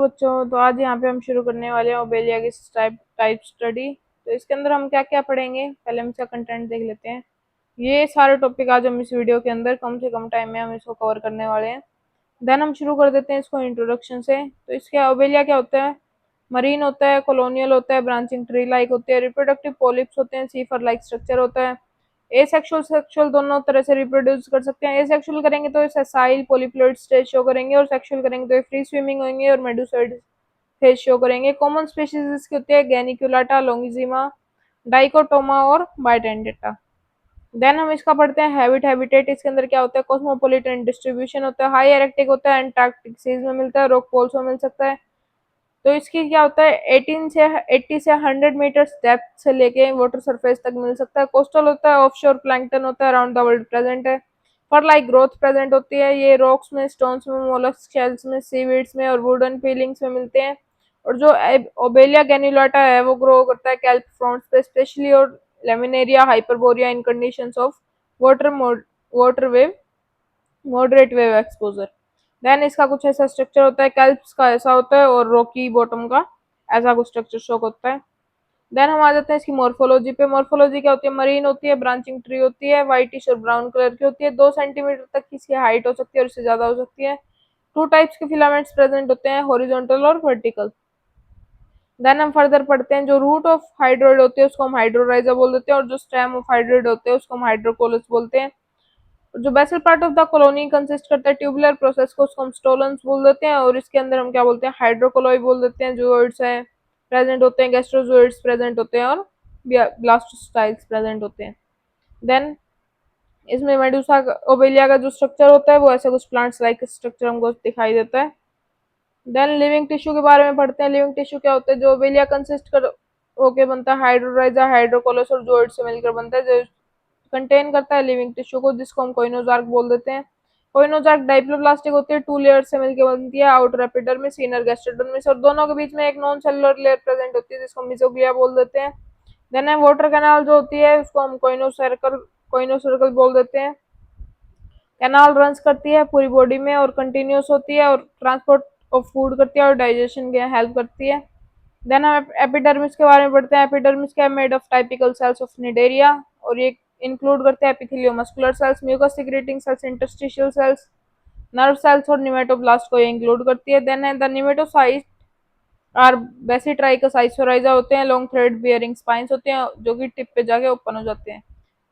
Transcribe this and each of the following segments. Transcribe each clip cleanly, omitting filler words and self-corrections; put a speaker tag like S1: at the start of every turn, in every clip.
S1: बच्चों तो आज यहाँ पे हम शुरू करने वाले हैं ओबेलिया की टाइप स्टडी। तो इसके अंदर हम क्या क्या पढ़ेंगे, पहले हम इसका कंटेंट देख लेते हैं। ये सारे टॉपिक आज हम इस वीडियो के अंदर कम से कम टाइम में हम इसको कवर करने वाले हैं। देन हम शुरू कर देते हैं इसको इंट्रोडक्शन से। तो इसके ओबेलिया क्या होता है? मरीन होता है, कॉलोनियल होता है, ब्रांचिंग ट्री लाइक होते हैं, रिप्रोडक्टिव पॉलिप्स होते हैं, सीफर लाइक स्ट्रक्चर होता है। एसेक्सुअल सेक्सुअल दोनों तरह से रिप्रोड्यूस कर सकते हैं। एसेक्सुअल करेंगे तो सेसाइल पोलिप्लोइड स्टेज शो करेंगे, और सेक्सुअल करेंगे तो फ्री स्विमिंग होंगे और मेडुसॉइड फेज शो करेंगे। कॉमन स्पीशीज इसके होते हैं गैनिक्यूलाटा, लोंगिजिमा, डाइकोटोमा और बायडेंडेटा। देन हम इसका पढ़ते हैं हैबिटेट। इसके अंदर क्या होता है? कॉस्मोपोलिटन डिस्ट्रीब्यूशन होता है, हाई एरेक्टिक होता है, एंटार्क्टिक सीज में मिलता है, रॉक पोल्स में मिल सकता है। तो इसकी क्या होता है? 80 से 100 मीटर्स डेप्थ से लेके वाटर सरफेस तक मिल सकता है। कोस्टल होता है, ऑफशोर प्लैंकटन होता है, अराउंड द वर्ल्ड प्रेजेंट है। फर लाइक ग्रोथ प्रेजेंट होती है, ये रॉक्स में, स्टोन्स में, मोलस्क शेल्स में, सीवीड्स में और वुडन पीलिंग्स में मिलते हैं। और जो ओबेलिया गैन्युलाटा है वो ग्रो करता है कैल्प फ्रॉन्ट्स पे स्पेशली, और Laminaria hyperborea in conditions of water water wave moderate wave exposure. Then इसका कुछ ऐसा स्ट्रक्चर होता है, कैल्प्स का ऐसा होता है और रॉकी बॉटम का ऐसा कुछ स्ट्रक्चर शो होता है। देन हम आ जाते हैं इसकी मॉर्फोलॉजी पे। मॉर्फोलॉजी क्या होती है? मरीन होती है, ब्रांचिंग ट्री होती है, व्हाइटिश और ब्राउन कलर की होती है, 2 सेंटीमीटर तक की इसकी हाइट हो सकती है और इससे ज्यादा हो सकती है। टू टाइप्स के फिलामेंट्स प्रेजेंट होते हैं, हॉरिजॉन्टल और वर्टिकल। देन हम फर्दर पढ़ते हैं, जो रूट ऑफ हाइड्रोइड होती है उसको हम हाइड्रोराइजा बोल देते हैं, और जो स्टेम ऑफ हाइड्रोइड होते हैं उसको हम हाइड्रोकोलस बोलते हैं। जो basal part of the colony consist करता है ट्यूबुलर प्रोसेस को उसको हम स्टोलन्स बोल देते हैं, और इसके अंदर हम क्या बोलते हैं? हाइड्रोकोलोई बोल देते हैं। जूओइड्स है प्रेजेंट होते हैं, गैस्ट्रोजोइड्स प्रेजेंट होते हैं, और ब्लास्टोस्टाइल्स प्रेजेंट होते हैं। देन इसमें मेडुसा ओबेलिया का जो स्ट्रक्चर होता है वो ऐसा कुछ प्लांट्स लाइक स्ट्रक्चर हमको दिखाई देता है। देन लिविंग टिश्यू के बारे में पढ़ते हैं। लिविंग टिश्यू क्या होता है? जो ओबेलिया कंसिस्ट कर होके बनता है हाइड्रोराइजा, हाइड्रोकोलस और जूओइड से मिलकर बनता है, जो कंटेन करता है लिविंग टिश्यू को, जिसको हम कोइनोजार्क बोल देते हैं। कोइनोजार्क डाइप्लोप्लास्टिक होती है, 2 लेयर से मिलकर बनती है, आउटर एपिडर्मिस, इनर गैस्ट्रोडर्मिस, और दोनों के बीच में एक नॉन सेलुलर लेयर प्रेजेंट होती है जिसको मिजोग्लिया बोल देते हैं। देन है वाटर कैनाल जो होती है उसको हम कोइनोसर्कल बोल देते हैं। कैनाल रन्स करती है पूरी बॉडी में और कंटिन्यूस होती है, और ट्रांसपोर्ट ऑफ फूड करती है और डाइजेशन के हेल्प करती है। देन हम एपिडर्मिस के बारे में पढ़ते हैं। एपिडर्मिस क्या made of typical cells of cnidaria, और ये इंक्लूड करते हैं epithelio muscular cells, mucus secreting cells, interstitial cells, nerve cells और निमेटोब्लास्ट को ये इंक्लूड करती है। देन है the nematocyte are basitrichous isorhiza होते हैं, लॉन्ग थ्रेड बियरिंग स्पाइंस होते हैं जो कि टिप पे जाके ओपन हो जाते हैं।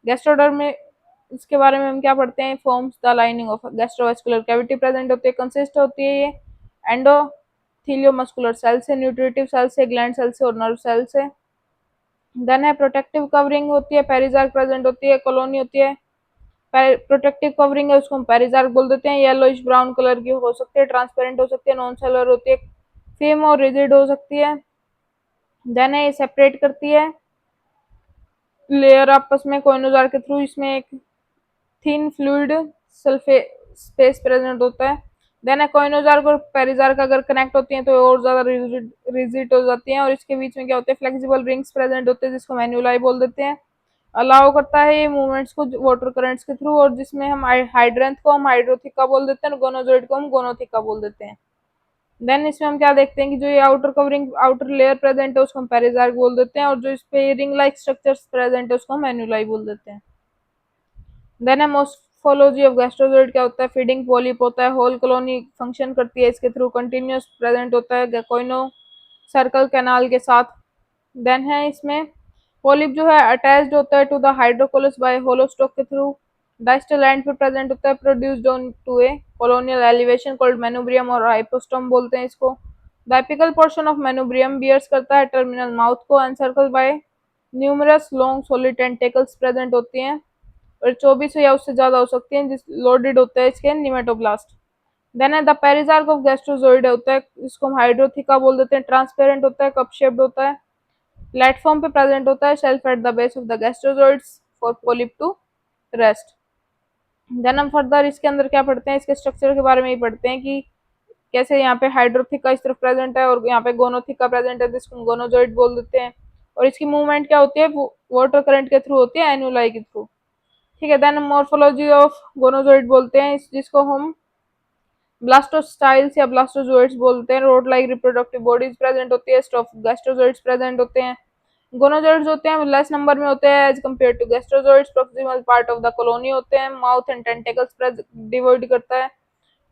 S1: गैस्ट्रोडर्म में इसके बारे में हम क्या पढ़ते हैं? Forms the lining of gastrovascular cavity present होती है, कंसिस्ट होती है ये एंडोथीलियोमस्कुलर सेल से, न्यूट्रिटिव सेल से, ग्लैंड सेल से और नर्व सेल से। देन है प्रोटेक्टिव कवरिंग होती है, पेरिजार्क प्रेजेंट होती है, कॉलोनी होती है। प्रोटेक्टिव कवरिंग है उसको हम पेरिजार्क बोल देते हैं। येलोइश ब्राउन कलर की हो सकती है, ट्रांसपेरेंट हो सकती है, नॉन सेलुलर होती है, फेम और रिजिड हो सकती है। देन है ये सेपरेट करती है लेयर आपस में कोइनोजार के थ्रू। इसमें एक थिन फ्लूइड सल्फे स्पेस प्रेजेंट होता है। देन कोइनोजार और पेरिजार्क अगर कनेक्ट होती हैं तो और ज्यादा रिजिड हो जाती हैं, और इसके बीच में क्या होते हैं? फ्लेक्सिबल रिंग्स प्रेजेंट होते हैं जिसको मैन्युलाई बोल देते हैं। अलाउ करता है ये मूवमेंट्स को वाटर करंट्स के थ्रू, और जिसमें हम हाइड्रेंथ को हम हाइड्रोथिका बोल देते हैं और गोनोजोइड को हम गोनोथिका बोल देते हैं। देन इसमें हम क्या देखते हैं कि जो ये outer covering outer layer present है उसको हम पेरिजार्क बोल देते हैं, और जो इस पे रिंग लाइक स्ट्रक्चर्स प्रेजेंट है उसको हम मैन्युलाई बोल देते हैं। देन है मोर्फोलॉजी ऑफ गैस्ट्रोजोइड क्या होता है? फीडिंग पॉलिप होता है, होल कॉलोनी फंक्शन करती है इसके थ्रू, कंटिन्यूस प्रेजेंट होता है कोइनो सर्कल कैनाल के साथ। देन है इसमें पॉलिप जो है अटैच्ड होता है to the hydrocaulus by hollow stalk के थ्रू, डाइस्टल एंड पे प्रेजेंट होता है, produced on to a colonial elevation called manubrium और हाइपोस्टोम बोलते हैं इसको। The apical portion of manubrium bears करता है टर्मिनल माउथ को, encircle by numerous long solid tentacles present होती हैं, और 24 या उससे ज्यादा हो सकती हैं, जिस लोडेड होता है इसके निमेटोब्लास्ट। देन है द पेरिजार्क ऑफ गैस्ट्रोजोइड होता है, इसको हम हाइड्रोथिका बोल देते हैं, ट्रांसपेरेंट होता है, कप शेप्ड होता है, प्लेटफॉर्म पे प्रेजेंट होता है, shelf at the base of the gastrozooids for polyp to rest. Then हम फर्दर इसके अंदर क्या पढ़ते हैं? इसके स्ट्रक्चर के बारे में ही पढ़ते हैं कि कैसे यहाँ पे हाइड्रोथिका इस तरफ प्रेजेंट है और यहाँ पे गोनोथिका प्रेजेंट है जिसको हम गोनोजोइड बोल देते हैं, और इसकी मूवमेंट क्या होती है? वो वाटर करंट के थ्रू होती है, एनुलाई के थ्रू। ठीक है। देन मॉर्फोलॉजी ऑफ गोनोजोइड बोलते हैं जिसको हम ब्लास्टोस्टाइल्स या ब्लास्टोजोइड्स बोलते हैं, road like reproductive bodies present होती है, स्टॉफ गैस्ट्रोजोइड्स प्रेजेंट होते हैं। गोनोजोइड्स होते हैं लेस नंबर में होते हैं as compared to gastrozooids, proximal part of the colony होते हैं, माउथ एंड टेंटेकल्स डिवोइड करता है।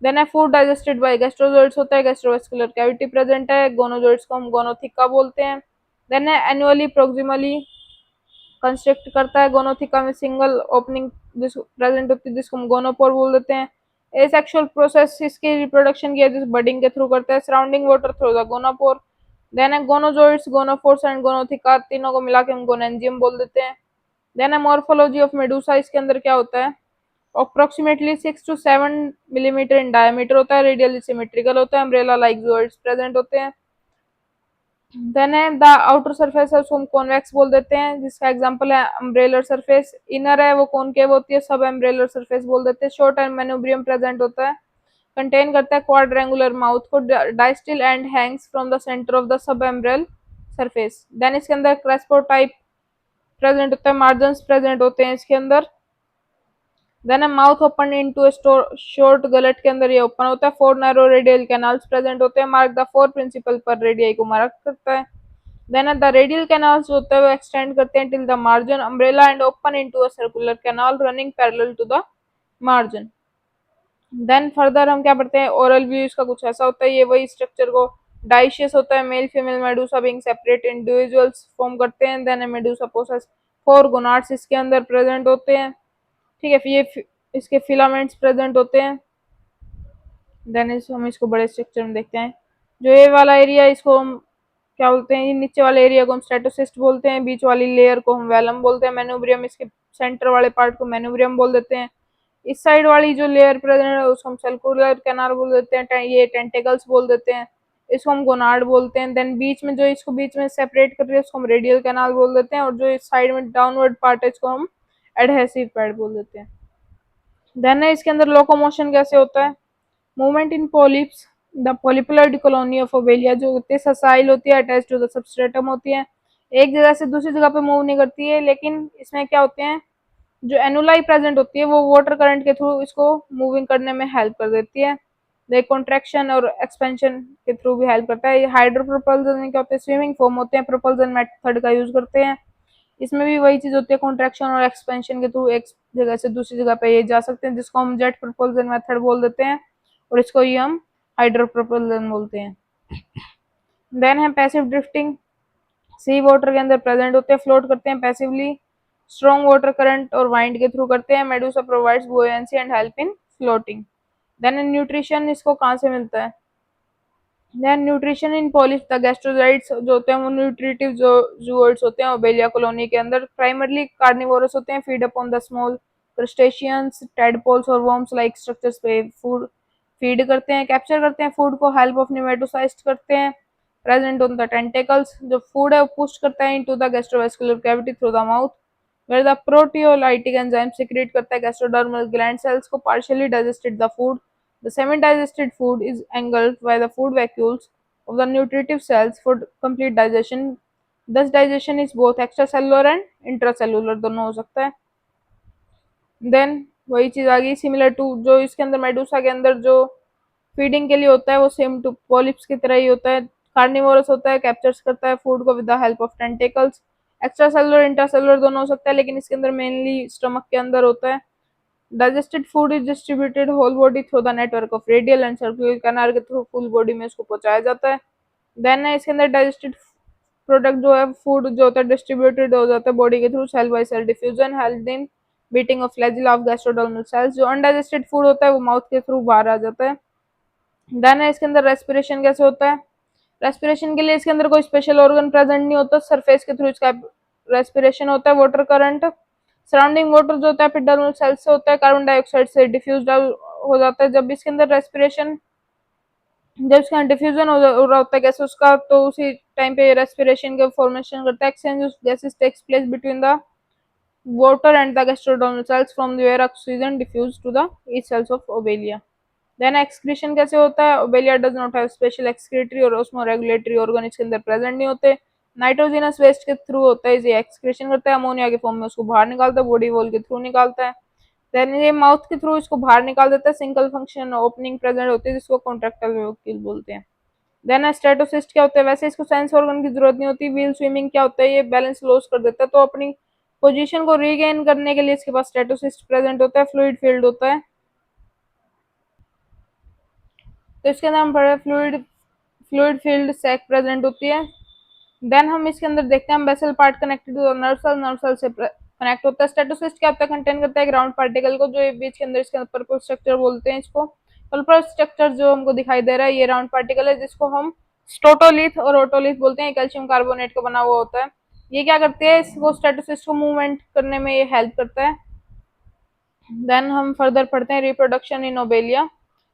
S1: देन है फूड डाइजेस्टेड बाय गैस्ट्रोजोइड्स होता है, गैस्ट्रोवेस्कुलर कैविटी प्रेजेंट है, गोनोजोइड्स को हम गोनोथिका बोलते हैं। देन है एनुअली प्रोक्सिमली कंस्ट्रक्ट करता है, गोनोथिका में सिंगल ओपनिंग प्रेजेंट होती है जिसको हम गोनोपोर बोल देते हैं। एसेक्सुअल प्रोसेस इसकी रिप्रोडक्शन की जिस बडिंग के थ्रू करता है, surrounding water through the gonopore. Then है गोनोजोइड्स, गोनोफोर्स एंड गोनोथिका तीनों को मिला के हम गोनेंजियम बोल देते हैं। देन है मॉर्फोलॉजी ऑफ मेडूसा, इसके अंदर क्या होता है, approximately 6 to 7 millimetre in diameter होता है, रेडियली सिमेट्रिकल होता है, अम्ब्रेला लाइक जॉइड्स प्रेजेंट होते हैं। देन है द आउटर सरफेस है उसको हम कॉन्वेक्स बोल देते हैं, जिसका एग्जांपल है अम्ब्रेलर सरफेस। इनर है वो कॉनकेव होती है, सब अम्ब्रेलर सरफेस बोल देते हैं। शॉर्ट एंड मेनोब्रियम प्रेजेंट होता है, कंटेन करता है क्वाड्रेंगुलर माउथ को, distal end hangs from the centre of the subumbrella surface. Then इसके अंदर क्रेस्पो टाइप प्रेजेंट होता है, मार्जिन्स प्रेजेंट होते हैं इसके अंदर। देन है माउथ ओपन इनटू शॉर्ट गलट के अंदर ये ओपन होता है, 4 नैरो रेडियल कैनाल्स प्रेजेंट होते हैं, मार्क द 4 प्रिंसिपल पर रेडियाई को मार्क करता है। देन द रेडियल कैनाल्स जो होते हैं वो एक्सटेंड करते हैं till the margin umbrella and open into a circular canal running parallel to the margin. Then further हम क्या पढ़ते हैं, ओरल व्यू इसका कुछ ऐसा होता है, ये वही स्ट्रक्चर को डाइशियस होता है, male female Medusa being separate individuals form करते हैं। देन मेडूसा पोसेस 4 गोनाड्स इसके अंदर प्रेजेंट होते हैं, ठीक है, फिर ये इसके फिलामेंट्स प्रेजेंट होते हैं। देन हम इसको बड़े स्ट्रक्चर में देखते हैं। जो ये वाला एरिया इसको हम क्या बोलते हैं, नीचे वाले एरिया को हम स्ट्रेटोसिस्ट बोलते हैं, बीच वाली लेयर को हम वेलम बोलते हैं, मेनोब्रियम इसके सेंटर वाले पार्ट को मेनोब्रियम बोल देते हैं। इस साइड वाली जो लेयर प्रेजेंट है उसको हम सर्कुलर कैनाल बोल देते हैं, ये टेंटेकल्स बोल देते हैं, इसको हम गोनाड बोलते हैं। देन बीच में जो इसको बीच में सेपरेट कर रही है उसको हम रेडियल कैनाल बोल देते हैं, और जो इस साइड में डाउनवर्ड पार्ट है इसको हम एडहेसिव पैड बोल देते हैं। देन है इसके अंदर लोकोमोशन कैसे होता है, movement in polyps, the polypular colony of Obelia जो होती है ससाइल होती है, अटैच टू द सबस्ट्रेटम होती है, एक जगह से दूसरी जगह पे मूव नहीं करती है, लेकिन इसमें क्या होते हैं, जो एनुलाई प्रेजेंट होती है वो वाटर करंट के थ्रू इसको मूविंग करने में हेल्प कर देती है। द कॉन्ट्रैक्शन और एक्सपेंशन के थ्रू भी हेल्प करता है। ये हाइड्रो प्रोपल्जन में क्या होते हैं, स्विमिंग फॉर्म होते हैं, प्रोपल्जन मेथड का यूज करते हैं, इसमें भी वही चीज होती है, कॉन्ट्रैक्शन और एक्सपेंशन के थ्रू एक जगह से दूसरी जगह पे ये जा सकते हैं, जिसको हम जेट प्रोपल्जन मेथड बोल देते हैं, और इसको ही हम हाइड्रो प्रोपल्जन बोलते हैं। देन है पैसिव ड्रिफ्टिंग, सी वाटर के अंदर प्रेजेंट होते हैं, फ्लोट करते हैं पैसिवली, स्ट्रॉन्ग वाटर करंट और वाइंड के थ्रू करते हैं। Medusa provides buoyancy and help in floating. Then nutrition इसको कहाँ से मिलता है, then nutrition in polyps the gastrozooids जो होते हैं वो न्यूट्रिटिव जो जूवर्ड्स होते हैं ओबेलिया कॉलोनी के अंदर, प्राइमरली कार्निवोरस होते हैं, feed upon the small crustaceans tadpoles और वर्म्स लाइक स्ट्रक्चर्स पे फूड फीड करते हैं, कैप्चर करते हैं फूड को, हेल्प ऑफ निमेटोसाइस्ट करते हैं, प्रेजेंट ऑन द टेंटेकल्स, जो फूड है वो पुश करता है into the gastrovascular cavity through the mouth, where the proteolytic enzyme secret करता है गैस्ट्रोडर्मल ग्लैंड सेल्स को partially digested the food. The semi-digested food is engulfed by the food vacuoles of the nutritive cells for complete digestion. Thus digestion is both extracellular and intracellular दोनों हो सकता है। Then वही चीज आ गई similar to जो इसके अंदर मेडूसा के अंदर जो फीडिंग के लिए होता है वो सेम टू पॉलिप्स की तरह ही होता है, कार्निवोरस होता है, कैप्चर्स करता है फूड को with the help of tentacles, extra cellular intracellular दोनों हो सकता है, लेकिन इसके अंदर मेनली स्टमक के अंदर होता है। Digested food is distributed whole body through the network of radial and circular canal के थ्रू फुल बॉडी में इसको पहुंचाया जाता है। देन है इसके अंदर डाइजेस्टेड प्रोडक्ट जो है फूड जो होता है डिस्ट्रीब्यूटेड हो जाता है बॉडी के through cell by cell diffusion, help in beating of flagella of gastrodermal cells. जो अनडाइजेस्टेड फूड होता है वो माउथ के थ्रू बाहर आ जाता है। देन है इसके अंदर रेस्पिरेशन कैसे होता है, रेस्पिरेशन के लिए इसके अंदर कोई स्पेशल ऑर्गन प्रेजेंट नहीं होता, सरफेस के थ्रू इसका रेस्पिरेशन होता है, वाटर करंट सराउंडिंग वाटर जो होता है एपिडर्मल सेल्स से होता है, कार्बन डाइऑक्साइड से डिफ्यूज हो जाता है। जब इसके अंदर रेस्पिरेशन जब इसका डिफ्यूजन हो रहा होता है गैस उसका, तो उसी टाइम पे रेस्पिरेशन के फॉर्मेशन करता है, exchange of gases takes place between the water and the gastrodermal cells from the where oxygen diffused to the each cells of obelia. Then excretion कैसे होता है, obelia does not have special excretory और osmoregulatory organ इसके अंदर present नहीं होते, nitrogenous waste के through होता है ये एक्सक्रीशन करता है, अमोनिया के फॉर्म में उसको बाहर निकालता है, बॉडी वॉल के थ्रू निकालता है। देन ये माउथ के थ्रू इसको बाहर निकाल देता है, सिंगल फंक्शन ओपनिंग प्रेजेंट होती है जिसको कॉन्ट्रेक्टाइल वेहिकल बोलते हैं। देन स्टेटोसिस्ट क्या होता है, वैसे इसको सेंस ऑर्गन की जरूरत नहीं होती। व्हील स्विमिंग क्या होता है, ये बैलेंस लॉस कर देता है, तो अपनी पोजीशन को रीगेन करने के लिए इसके पास स्टेटोसिस्ट प्रेजेंट होता है। फ्लूइड फील्ड होता है, तो इसके अंदर हम पढ़े fluid fluid field sac present होती है। देन हम इसके अंदर देखते हैं हम basal part connected to nerve cell से कनेक्ट होता है। स्टेटोसिस्ट क्या होता है, कंटेन करता है ग्राउंड पार्टिकल को, जो ये बीच के अंदर इसके अंदर पर्पल स्ट्रक्चर बोलते हैं इसको। पर्पल स्ट्रक्चर जो हमको दिखाई दे रहा है ये राउंड पार्टिकल है, जिसको हम स्टोटोलिथ और ओटोलिथ बोलते हैं। कैल्शियम कार्बोनेट का बना हुआ होता है। ये क्या करते हैं, इसको स्टेटोसिस्ट को मूवमेंट करने में ये हेल्प करता है। देन हम फर्दर पढ़ते हैं reproduction in Obelia.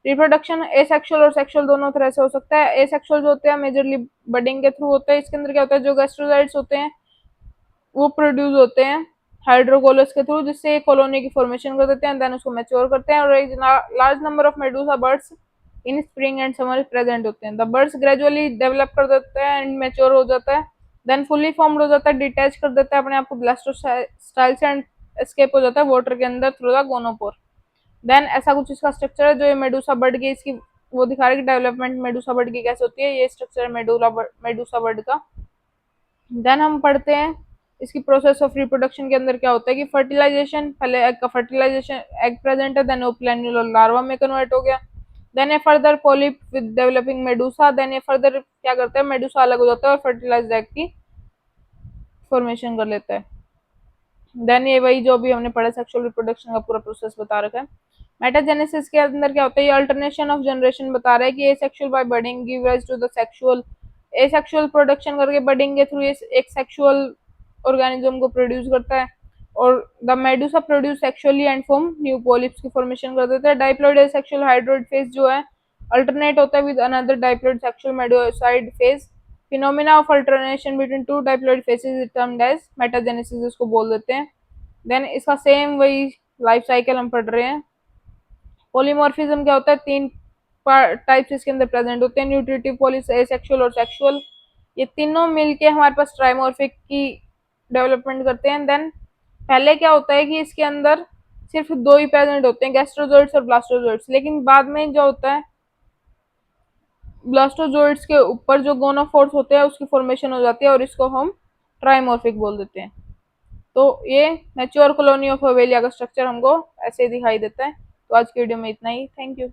S1: Reproduction asexual और सेक्सुअल दोनों तरह से हो सकता है। एसेक्सुअल जो होते हैं मेजरली बडिंग के थ्रू होते हैं। इसके अंदर क्या होता है, जो गैस्ट्रोसाइट्स होते हैं वो प्रोड्यूस होते हैं हाइड्रोकोलस के थ्रू, जिससे एक कॉलोनी की फॉर्मेशन कर देते हैं, देन उसको मैच्योर करते हैं। और एक large number of Medusa birds in spring and summer present होते हैं। द बर्ड्स ग्रेजुअली डेवलप कर देते हैं एंड मैच्योर हो जाता है, देन फुली फॉर्म्ड हो जाता है, डिटैच कर देता है अपने आप को ब्लास्टोस्टाइल से एंड एस्केप हो जाता है वाटर के अंदर थ्रू द गोनोपोर। देन ऐसा कुछ इसका स्ट्रक्चर है जो ये मेडूसा बर्ड की इसकी वो दिखा रहा है कि डेवलपमेंट मेडूसा बर्ड की कैसे होती है। ये स्ट्रक्चर है मेडूसा बर्ड का। देन हम पढ़ते हैं इसकी प्रोसेस ऑफ रिप्रोडक्शन के अंदर क्या होता है कि फर्टिलाइजेशन, पहले एग का फर्टिलाइजेशन, एग प्रेजेंट है, देन वो प्लेन्युलर लार्वा में कन्वर्ट हो गया। Then a further polyp with developing medusa, then ये फर्दर क्या करता है, मेडूसा अलग हो जाता है और फर्टिलाइज्ड एग की फॉर्मेशन कर लेता है। देन ये वही जो भी हमने पढ़ा सेक्सुअल रिप्रोडक्शन का पूरा प्रोसेस बता रखा है। मेटाजेनेसिस के अंदर क्या होता है, ये अल्टरनेशन ऑफ जनरेशन बता रहा है कि asexual by budding give rise to the sexual. Asexual production करके बडिंग के थ्रू एक सेक्सुअल ऑर्गेनिज्म को प्रोड्यूस करता है, और the medusa produce sexually and form new polyps की फॉर्मेशन कर देता है। डाइप्लॉइड एसेक्सुअल हाइड्रोइड फेज जो है अल्टरनेट होता है with another diploid sexual medusoid phase. Phenomena of alternation between two diploid phases is termed as metagenesis इसको बोल देते हैं। देन इसका सेम वही लाइफ साइकिल हम पढ़ रहे हैं। पॉलीमॉर्फिज्म क्या होता है, तीन टाइप्स इसके अंदर प्रेजेंट होते हैं, न्यूट्रिटिव पॉलिस, एसेक्सुअल और सेक्सुअल। ये तीनों मिलके हमारे पास ट्राइमॉर्फिक की डेवलपमेंट करते हैं। देन पहले क्या होता है कि इसके अंदर सिर्फ दो ही प्रेजेंट होते हैं, गैस्ट्रोजोइड्स और ब्लास्टोजोइड्स, लेकिन बाद में जो होता है ब्लास्टोजोइड्स के ऊपर जो गोनाफोर्स होते हैं उसकी फॉर्मेशन हो जाती है और इसको हम ट्राइमॉर्फिक बोल देते हैं। तो ये मैच्योर कॉलोनी ऑफ हवेलिया का स्ट्रक्चर हमको ऐसे दिखाई देता है। तो आज की वीडियो में इतना ही, थैंक यू।